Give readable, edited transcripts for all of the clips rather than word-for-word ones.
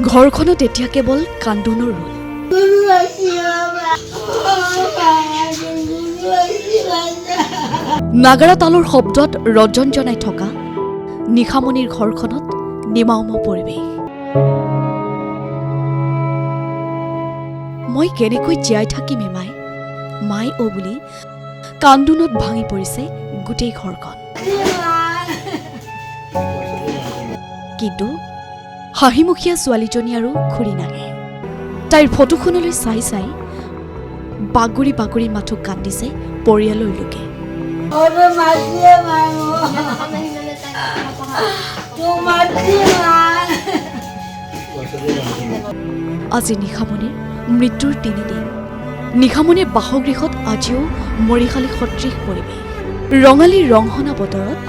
ঘৰখনত এতিয়া কেৱল কান্দোনৰ ৰোল। নাগাৰা তালৰ শব্দত ৰজন জনাই থকা নিশামণিৰ ঘৰখনত নিমাওমা পৰিৱেশ। মই কেনেকৈ জীয়াই থাকিম এমাই মাই অ বুলি কান্দোনত ভাঙি পৰিছে গোটেই ঘৰখন। কিন্তু হাঁহিমুখীয়া ছোৱালীজনী আৰু ঘূৰি নাহে। তাইৰ ফটোখনলৈ চাই চাই বাগৰি বাগৰি মাথো কান্দিছে পৰিয়ালৰ লোকে। আজি নিশামণিৰ মৃত্যুৰ ৩ দিন। নিশামণিৰ বাসগৃহত আজিও মৰিশালী সদৃশ পৰিৱেশ। ৰঙালী ৰংহনা বতৰত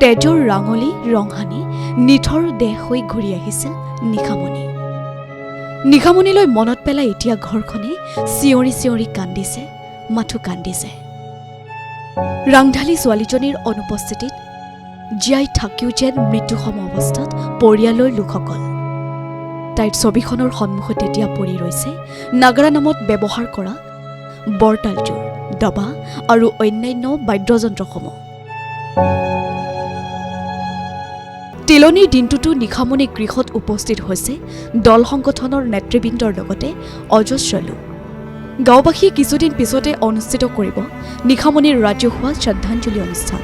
তেজৰ ৰাঙলী ৰং সানি নিথৰ দেহ হৈ ঘূৰি আহিছিল নিশামণি। নিশামণিলৈ মনত পেলাই এতিয়া ঘৰখনে চিঞৰি চিঞৰি কান্দিছে, মাথো কান্দিছে। ৰাংঢালী ছোৱালীজনীৰ অনুপস্থিতিত জীয়াই থাকিও যেন মৃত্যুসম অৱস্থাত পৰিয়ালৰ লোকসকল। তাইৰ ছবিখনৰ সন্মুখত এতিয়া পৰি ৰৈছে নাগাৰা নামত ব্যৱহাৰ কৰা বৰতালযোৰ, দবা আৰু অন্যান্য বাদ্যযন্ত্ৰসমূহ। তিলনীৰ দিনটোতো নিশামণি গৃহত উপস্থিত হৈছে দল সংগঠনৰ নেতৃবৃন্দৰ লগতে অজস্ৰ লোক। গাঁওবাসীয়ে কিছুদিন পিছতে অনুষ্ঠিত কৰিব নিশামণিৰ ৰাজহুৱা শ্ৰদ্ধাঞ্জলি অনুষ্ঠান।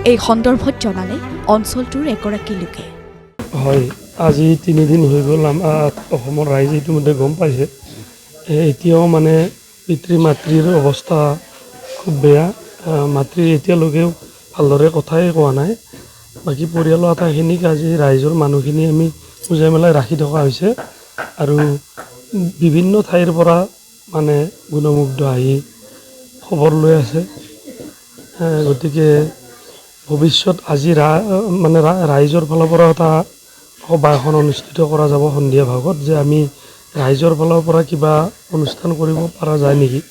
এই সন্দৰ্ভত জনালে অঞ্চলটোৰ এগৰাকী লোকে। হয়, আজি 3 দিন হৈ গ'ল। আমাৰ অসমৰ ৰাইজে ইতিমধ্যে গম পাইছে। এতিয়াও মানে পিতৃ মাতৃৰ অৱস্থা খুব বেয়া। মাতৃ এতিয়ালৈকেও ভালদৰে কথাই কোৱা নাই। বাকী পৰিয়ালৰ আটাইখিনিক আজি ৰাইজৰ মানুহখিনি আমি বুজাই মেলাই ৰাখি থকা হৈছে। আৰু বিভিন্ন ঠাইৰ পৰা মানে গুণমুগ্ধ আহি খবৰ লৈ আছে। গতিকে ভৱিষ্যত আজি মানে ৰাইজৰ ফালৰ পৰা এটা সভা এখন অনুষ্ঠিত কৰা যাব সন্ধিয়া ভাগত, যে আমি ৰাইজৰ ফালৰ পৰা কিবা অনুষ্ঠান কৰিব পৰা যায় নেকি,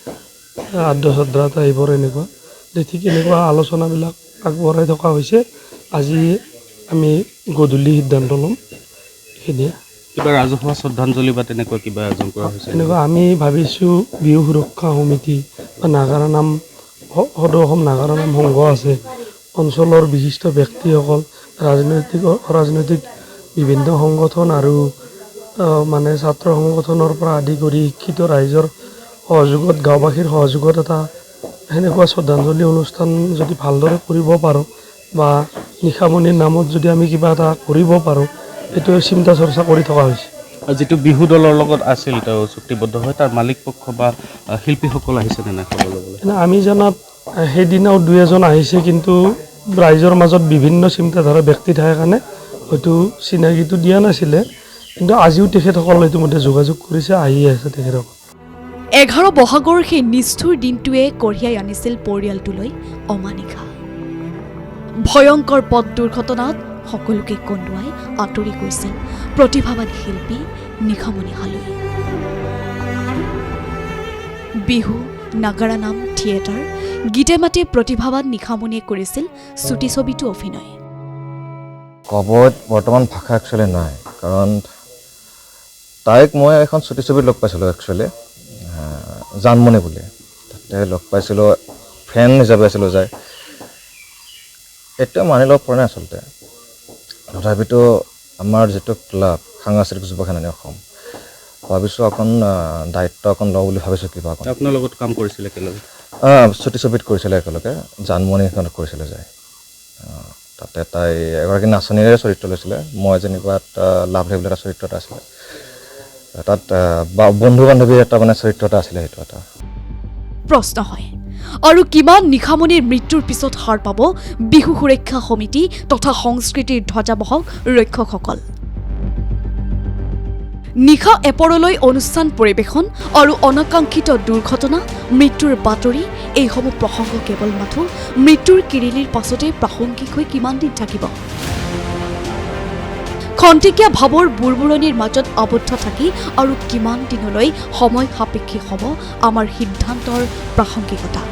আদ্য শ্ৰদ্ধা এইবোৰ এনেকুৱা। ঠিক এনেকুৱা আলোচনাবিলাক আগবঢ়াই থকা হৈছে। আজি আমি গধূলি সিদ্ধান্ত ল'ম এইখিনিয়ে। কিবা ৰাজহুৱা শ্ৰদ্ধাঞ্জলি বা তেনেকুৱা কিবা আয়োজন কৰা হৈছে? এনেকুৱা আমি ভাবিছোঁ বিহু সুৰক্ষা সমিতি বা নাগাৰা নাম সদৌ অসম নাগাৰা নাম সংঘ আছে, অঞ্চলৰ বিশিষ্ট ব্যক্তিসকল, ৰাজনৈতিক বিভিন্ন সংগঠন আৰু মানে ছাত্ৰ সংগঠনৰ পৰা আদি কৰি শিক্ষিত ৰাইজৰ সহযোগত, গাঁওবাসীৰ সহযোগত এটা সেনেকুৱা শ্ৰদ্ধাঞ্জলি অনুষ্ঠান যদি ভালদৰে কৰিব পাৰোঁ বা নিশামণিৰ নামত যদি আমি কিবা এটা কৰিব পাৰোঁ, এইটোৱে চিন্তা চৰ্চা কৰি থকা হৈছে। যিটো বিহু দলৰ লগত আছিল তেওঁ চুক্তিবদ্ধ হয়, তাৰ মালিক পক্ষ বা শিল্পীসকল আহিছে নে নাই খবৰ ল'বলৈ? আমি জনাত সেইদিনাও 2-এজন আহিছে, কিন্তু ৰাইজৰ মাজত বিভিন্ন চিন্তাধাৰা ব্যক্তি থাকে কাৰণে হয়তো চিনাকিটো দিয়া নাছিলে। কিন্তু আজিও তেখেতসকল ইতিমধ্যে যোগাযোগ কৰিছে, আহি আছে তেখেতসকল। 11 বহাগৰ সেই নিষ্ঠুৰ দিনটোৱে কঢ়িয়াই আনিছিল পৰিয়ালটোলৈ অমানিশা। ভয়ংকৰ পথ দুৰ্ঘটনাত সকলোকে কন্দুৱাই আঁতৰি গৈছিল প্ৰতিভাৱান শিল্পী নিশামণি হালৈ। বিহু, নাগাৰা নাম, থিয়েটাৰ, গীতে মাতে প্ৰতিভাৱান নিশামণিয়ে কৰিছিল চুটি ছবিতো অভিনয়। ক'বত বৰ্তমান ভাষা একচুৱেলি নাই, কাৰণ তাইক মই এখন চুটি ছবিত লগ পাইছিলোঁ একচুৱেলি, জানমণি বুলি। তাতে লগ পাইছিলোঁ, ফ্ৰেণ্ড হিচাপে আছিলোঁ যায়। এতিয়া মানি ল'ব পৰা নাই আচলতে। তথাপিতো আমাৰ যিটো ক্লাব সাংস্কৃতিক যুৱ সেনানী অসম, ভাবিছোঁ অকণ দায়িত্ব অকণ লওঁ বুলি ভাবিছোঁ। কিবা অকণ আপোনাৰ লগত কাম কৰিছিলে একেলগে? চুটি ছবিত কৰিছিলে একেলগে, জানমণিখনত কৰিছিলে যায়। তাতে তাই এগৰাকী নাচনীৰে চৰিত্ৰ লৈছিলে, মই যেনিবা এটা লাভলী বুলি এটা চৰিত্ৰ এটা আছিলে। তাত বন্ধু বান্ধৱীৰ এটা মানে চৰিত্ৰ এটা আছিলে, সেইটো এটা প্ৰশ্ন হয়। আৰু কিমান নিশামণিৰ মৃত্যুৰ পিছত সাৰ পাব বিহু সুৰক্ষা সমিতি তথা সংস্কৃতিৰ ধ্বজাবাহক ৰক্ষকসকল? নিশা এপৰলৈ অনুষ্ঠান পৰিৱেশন আৰু অনাকাংক্ষিত দুৰ্ঘটনা, মৃত্যুৰ বাতৰি, এইসমূহ প্ৰসংগ কেৱল মাথো মৃত্যুৰ কিৰিলিৰ পাছতে প্ৰাসংগিক হৈ কিমান দিন থাকিব? খন্তেকীয়া ভাৱৰ বুৰবুৰণিৰ মাজত আবদ্ধ থাকি আৰু কিমান দিনলৈ সময় সাপেক্ষিক হ'ব আমাৰ সিদ্ধান্তৰ প্ৰাসংগিকতা?